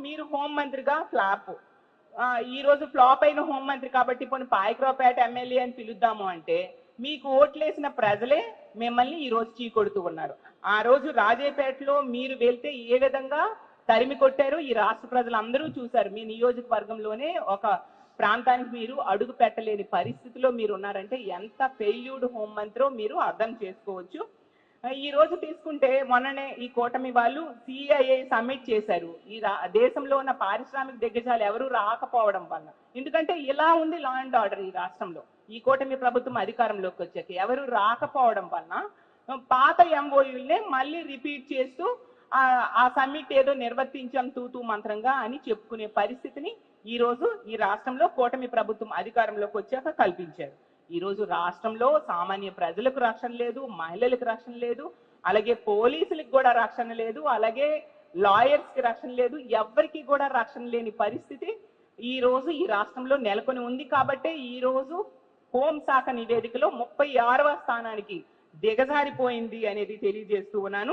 మీరు హోంమంత్రిగా ఫ్లాప్. ఈ రోజు ఫ్లాప్ అయిన హోంమంత్రి కాబట్టి పోనీ పాయకరావుపేట ఎమ్మెల్యే అని పిలుద్దాము అంటే మీకు ఓట్లేసిన ప్రజలే మిమ్మల్ని ఈ రోజు చీకొడుతూ ఉన్నారు. ఆ రోజు రాజేపేటలో మీరు వెళ్తే ఏ విధంగా తరిమి కొట్టారు ఈ రాష్ట్ర ప్రజలందరూ చూశారు. మీ నియోజకవర్గంలోనే ఒక ప్రాంతానికి మీరు అడుగు పెట్టలేని పరిస్థితిలో మీరు ఉన్నారంటే ఎంత ఫెయిల్యూర్డ్ హోంమంత్రో మీరు అర్థం చేసుకోవచ్చు. ఈ రోజు తీసుకుంటే మొన్ననే ఈ కూటమి వాళ్ళు సిఐఏ సమ్మిట్ చేశారు. దేశంలో ఉన్న పారిశ్రామిక దిగ్గజాలు ఎవరు రాకపోవడం వల్ల. ఎందుకంటే ఇలా ఉంది లా అండ్ ఆర్డర్ ఈ రాష్ట్రంలో. ఈ కూటమి ప్రభుత్వం అధికారంలోకి వచ్చాక ఎవరు రాకపోవడం వలన పాత ఎంఓయూల్నే మళ్ళీ రిపీట్ చేస్తూ ఆ సమ్మిట్ ఏదో నిర్వర్తించాం తూతూ మంత్రంగా అని చెప్పుకునే పరిస్థితిని ఈ రోజు ఈ రాష్ట్రంలో కూటమి ప్రభుత్వం అధికారంలోకి వచ్చాక కల్పించారు. ఈ రోజు రాష్ట్రంలో సామాన్య ప్రజలకు రక్షణ లేదు, మహిళలకు రక్షణ లేదు, అలాగే పోలీసులకు కూడా రక్షణ లేదు, అలాగే లాయర్స్ కి రక్షణ లేదు, ఎవరికి కూడా రక్షణ లేని పరిస్థితి ఈ రోజు ఈ రాష్ట్రంలో నెలకొని ఉంది. కాబట్టి ఈ రోజు హోంశాఖ నివేదికలో 36వ స్థానానికి దిగజారిపోయింది అనేది తెలియజేస్తూ ఉన్నాను.